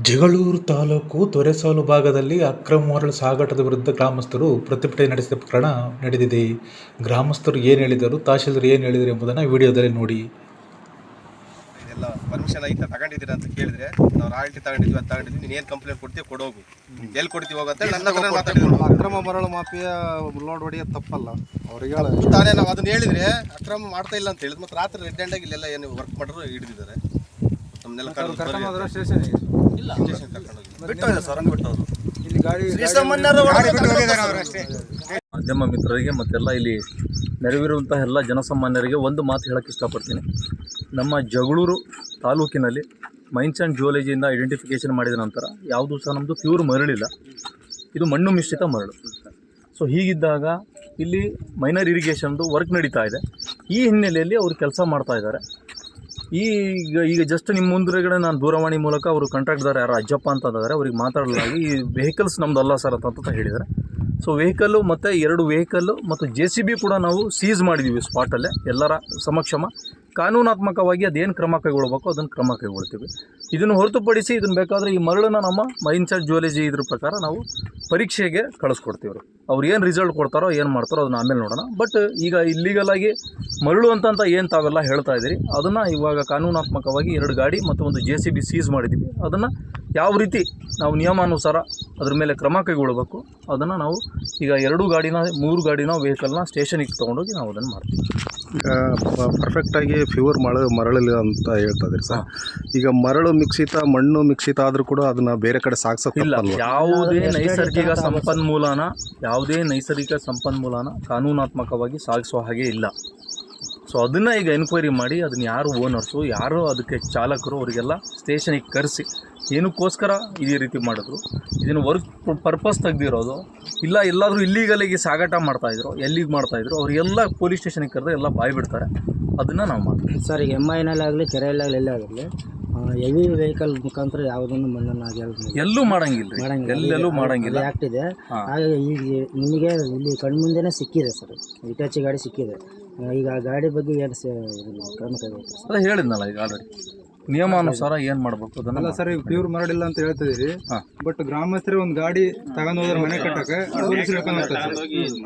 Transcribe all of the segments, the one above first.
ಜಗಳೂರು ತಾಲೂಕು ತೊರೆಸಾಲು ಭಾಗದಲ್ಲಿ ಅಕ್ರಮ ಮರಳು ಸಾಗಾಟದ ವಿರುದ್ಧ ಗ್ರಾಮಸ್ಥರು ಪ್ರತಿಭಟನೆ ನಡೆಸಿದ ಪ್ರಕರಣ ನಡೆದಿದೆ. ಗ್ರಾಮಸ್ಥರು ಏನು ಹೇಳಿದರು, ತಹಶೀಲ್ದಾರ್ ಏನು ಹೇಳಿದರು ಎಂಬುದನ್ನು ವಿಡಿಯೋದಲ್ಲಿ ನೋಡಿ. ಇದೆಲ್ಲ ಪರ್ಮಿಷನ್ ಐತಾ ತಗೊಂಡಿದ್ದೀರಾ ಅಂತ ಕೇಳಿದ್ರೆ ನಾವು ರಾಯಲ್ಟಿ ತಗೊಂಡಿದ್ವಿ ಅಂತ ತಗೊಂಡಿದ್ವಿ, ನೀನು ಏನು ಕಂಪ್ಲೇಂಟ್ ಕೊಡ್ತೀವಿ ಕೊಡೋಗು, ಎಲ್ಲಿ ಕೊಡ್ತೀವಿ ಹೋಗಂತ ನನ್ನ ಹತ್ರ ಮಾತಾಡಿದ್ರು. ಅಕ್ರಮ ಮರಳು ಮಾಫಿಯಾ ಲೋಡ್ ಹೊಡೆಯೋದು ತಪ್ಪಲ್ಲ ಅವ್ರಿಗೆ ತಾನೇ ನಾವು ಅದನ್ನ ಹೇಳಿದ್ರೆ ಅಕ್ರಮ ಮಾಡ್ತಾ ಇಲ್ಲ ಅಂತ ಹೇಳಿದ್ ಮತ್ತೆ ರಾತ್ರಿ ರೆಡ್ ಹ್ಯಾಂಡ್ ಆಗಿ ಇಲ್ಲೆಲ್ಲ ಏನು ವರ್ಕ್ ಮಾಡಿದ್ರು ಹಿಡಿದಿದ್ದಾರೆ. ನಮ್ಮನ್ನೆಲ್ಲ ಮಾಧ್ಯಮ ಮಿತ್ರರಿಗೆ ಮತ್ತೆಲ್ಲ ಇಲ್ಲಿ ನೆರವಿರುವಂತಹ ಎಲ್ಲ ಜನಸಾಮಾನ್ಯರಿಗೆ ಒಂದು ಮಾತು ಹೇಳಕ್ಕೆ ಇಷ್ಟಪಡ್ತೀನಿ. ನಮ್ಮ ಜಗಳೂರು ತಾಲೂಕಿನಲ್ಲಿ ಮೈನ್ಸ್ ಆ್ಯಂಡ್ ಜಿಯೋಲಜಿಯಿಂದ ಐಡೆಂಟಿಫಿಕೇಷನ್ ಮಾಡಿದ ನಂತರ ಯಾವುದೂ ಸಹ ನಮ್ಮದು ಪ್ಯೂರ್ ಮರಳಿಲ್ಲ, ಇದು ಮಣ್ಣು ಮಿಶ್ರಿತ ಮರಳು. ಸೊ ಹೀಗಿದ್ದಾಗ ಇಲ್ಲಿ ಮೈನರ್ ಇರಿಗೇಷನ್ದು ವರ್ಕ್ ನಡೀತಾ ಇದೆ. ಈ ಹಿನ್ನೆಲೆಯಲ್ಲಿ ಅವರು ಕೆಲಸ ಮಾಡ್ತಾ ಇದ್ದಾರೆ. ಈಗ ಜಸ್ಟ್ ನಿಮ್ಮ ಮುಂದುಗಡೆ ನಾನು ದೂರವಾಣಿ ಮೂಲಕ ಅವರು ಕಾಂಟ್ರಾಕ್ಟ್ದಾರ ಯಾರು ಅಜ್ಜಪ್ಪ ಅಂತ ಇದ್ದಾರೆ, ಅವ್ರಿಗೆ ಮಾತಾಡಲಾಗಿ ಈ ವೆಹಿಕಲ್ಸ್ ನಮ್ಮದು ಅಲ್ಲ ಸರ್ ಅಂತ ಹೇಳಿದ್ದಾರೆ. ಸೊ ವೆಹಿಕಲ್ಲು ಮತ್ತು 2 ವೆಹಿಕಲ್ಲು ಮತ್ತು JCB ಕೂಡ ನಾವು ಸೀಸ್ ಮಾಡಿದ್ದೀವಿ ಸ್ಪಾಟಲ್ಲೇ ಎಲ್ಲರ ಸಮಕ್ಷಮ. ಕಾನೂನಾತ್ಮಕವಾಗಿ ಅದೇನು ಕ್ರಮ ಕೈಗೊಳ್ಳಬೇಕು ಅದನ್ನು ಕ್ರಮ ಕೈಗೊಳ್ತೀವಿ. ಇದನ್ನು ಹೊರತುಪಡಿಸಿ ಇದನ್ನು ಬೇಕಾದರೆ ಈ ಮರಳನ್ನು ನಮ್ಮ ಮೈನ್ಸ್ ಆ್ಯಂಡ್ ಜಿಯೋಲಜಿ ಇದ್ರ ಪ್ರಕಾರ ನಾವು ಪರೀಕ್ಷೆಗೆ ಕಳಿಸ್ಕೊಡ್ತೀವಿ. ಅವ್ರು ಏನು ರಿಸಲ್ಟ್ ಕೊಡ್ತಾರೋ ಏನು ಮಾಡ್ತಾರೋ ಅದನ್ನು ಆಮೇಲೆ ನೋಡೋಣ. ಬಟ್ ಈಗ ಇಲ್ಲಿಗಲಾಗಿ ಮರಳು ಅಂತ ಏನು ತಾವೆಲ್ಲ ಹೇಳ್ತಾ ಇದ್ದೀರಿ, ಅದನ್ನು ಇವಾಗ ಕಾನೂನಾತ್ಮಕವಾಗಿ 2 ಗಾಡಿ ಮತ್ತು ಒಂದು JCB ಸೀಸ್ ಮಾಡಿದ್ದೀವಿ. ಅದನ್ನು ಯಾವ ರೀತಿ ನಾವು ನಿಯಮಾನುಸಾರ ಅದ್ರ ಮೇಲೆ ಕ್ರಮ ಕೈಗೊಳ್ಳಬೇಕು ಅದನ್ನು ನಾವು ಈಗ 2 ಗಾಡಿನ 3 ಗಾಡಿನ ವೆಹಿಕಲ್ನ ಸ್ಟೇಷನಿಗೆ ತೊಗೊಂಡೋಗಿ ನಾವು ಅದನ್ನು ಮಾಡ್ತೀವಿ. ಈಗ ಪರ್ಫೆಕ್ಟಾಗಿ ಪ್ಯೂರ್ ಮರಳಿಲ್ಲ ಅಂತ ಹೇಳ್ತಾ ಇದ್ದೀರಿ ಸರ್. ಈಗ ಮರಳು ಮಿಕ್ಸಿತ ಮಣ್ಣು ಮಿಕ್ಸಿತ ಆದರೂ ಕೂಡ ಅದನ್ನ ಬೇರೆ ಕಡೆ ಸಾಗಿಸೋಕ್ಕಿಲ್ಲ. ಯಾವುದೇ ನೈಸರ್ಗಿಕ ಸಂಪನ್ಮೂಲನ ಕಾನೂನಾತ್ಮಕವಾಗಿ ಸಾಗಿಸೋ ಹಾಗೆ ಇಲ್ಲ. ಸೊ ಅದನ್ನು ಈಗ ಎನ್ಕ್ವೈರಿ ಮಾಡಿ ಅದನ್ನು ಯಾರು ಓನರ್ಸು, ಯಾರು ಅದಕ್ಕೆ ಚಾಲಕರು, ಅವರಿಗೆಲ್ಲ ಸ್ಟೇಷನಿಗೆ ಕರೆಸಿ ಏನಕ್ಕೋಸ್ಕರ ಇದೇ ರೀತಿ ಮಾಡಿದ್ರು, ಇದನ್ನು ವರ್ಕ್ ಪರ್ಪಸ್ ತೆಗೆದಿರೋದು ಇಲ್ಲ ಎಲ್ಲಾದರೂ ಇಲ್ಲಿಗಲಿಗೆ ಸಾಗಾಟ ಮಾಡ್ತಾಯಿದ್ರು, ಎಲ್ಲಿಗೆ ಮಾಡ್ತಾಯಿದ್ರು, ಅವರಿಗೆಲ್ಲ ಪೊಲೀಸ್ ಸ್ಟೇಷನಿಗೆ ಕರೆದು ಎಲ್ಲ ಬಾಯಿ ಬಿಡ್ತಾರೆ. ಅದನ್ನು ನಾವು ಮಾಡ್ತೀವಿ ಸರ್. ಈಗ MIನಲ್ಲಾಗಲಿ ಕೆರೆಯಲ್ಲಾಗಲಿ ಎಲ್ಲಾಗಲಿ ಹೆವಿ ವೆಹಿಕಲ್ ಮುಖಾಂತರ ಯಾವುದನ್ನು ಮಣ್ಣನ್ನು ಎಲ್ಲೂ ಮಾಡಂಗಿಲ್ಲ, ಎಲ್ಲೆಲ್ಲೂ ಮಾಡಂಗಿಲ್ಲ. ಆ್ಯಕ್ಟ್ ಇದೆ. ಹಾಗೆ ಈಗ ನಿಮಗೆ ಇಲ್ಲಿ ಕಣ್ಮುಂದೆನೇ ಸಿಕ್ಕಿದೆ ಸರ್, ಇಟಾಚಿ ಗಾಡಿ ಸಿಕ್ಕಿದೆ. ಈಗ ಆ ಗಾಡಿ ಬಗ್ಗೆ ಏನು ಕ್ರಮ ಕೈಗೊಳ್ತೀವಿ ಅದೇ ಹೇಳಿದ್ನಲ್ಲ ಈಗ ಆಲ್ರೆಡಿ ನಿಯಮಾನುಸಾರ ಏನು ಮಾಡಬೇಕು ಅದನ್ನೆಲ್ಲ. ಸರ್ ಈಗ ಪ್ಯೂರ್ ಮರಳಿಲ್ಲ ಅಂತ ಹೇಳ್ತಿದ್ದೀರಿ, ಬಟ್ ಗ್ರಾಮಸ್ಥರು ಒಂದು ಗಾಡಿ ತಗೊಂಡು ಹೋದ್ರೆ ಮನೆ ಕಟ್ಟಕ್ಕೆ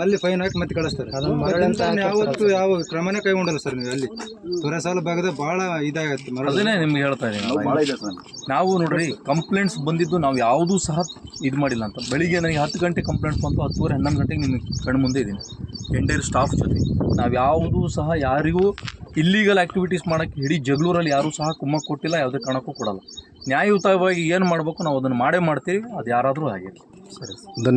ಅಲ್ಲಿ ಫೈನ್ ಹಾಕಿ ಮತ್ತೆ ಕಳಿಸ್ತಾರೆ. ಯಾವತ್ತು ಯಾವ ಕ್ರಮನೇ ಕೈಗೊಂಡಲ್ಲ ಸರ್ ನೀವು. ಅಲ್ಲಿ ತೊರೆಸಾಲು ಭಾಗದ ಭಾಳ ಇದಾಗತ್ತೆ ಮರಳು. ಅದನ್ನೇ ನಿಮ್ಗೆ ಹೇಳ್ತಾ ಇದ್ದೀನಿ. ನಾವು ನೋಡ್ರಿ ಕಂಪ್ಲೇಂಟ್ಸ್ ಬಂದಿದ್ದು ನಾವು ಯಾವುದೂ ಸಹ ಇದು ಮಾಡಿಲ್ಲ ಅಂತ. ಬೆಳಿಗ್ಗೆ ನನಗೆ 10 ಗಂಟೆ ಕಂಪ್ಲೇಂಟ್ಸ್ ಬಂತು, 10:30 11 ಗಂಟೆಗೆ ನಿಮಗೆ ಕಣ್ಣು ಮುಂದೆ ಇದ್ದೀನಿ ಎಂಟೈರ್ ಸ್ಟಾಫ್ ಜೊತೆ. ನಾವು ಯಾವುದೂ ಸಹ ಯಾರಿಗೂ ಇಲ್ಲೀಗಲ್ ಆ್ಯಕ್ಟಿವಿಟೀಸ್ ಮಾಡೋಕ್ಕೆ ಇಡೀ ಜಗಳೂರಲ್ಲಿ ಯಾರೂ ಸಹ ಕುಮ್ಮಕ್ಕೆ ಕೊಟ್ಟಿಲ್ಲ, ಯಾವುದೇ ಕಾರಣಕ್ಕೂ ಕೊಡಲ್ಲ. ನ್ಯಾಯಯುತವಾಗಿ ಏನು ಮಾಡಬೇಕು ನಾವು ಅದನ್ನು ಮಾಡೇ ಮಾಡ್ತೀವಿ, ಅದು ಯಾರಾದರೂ ಆಗಿರಲಿ. ಸರಿ, ಧನ್ಯವಾದ.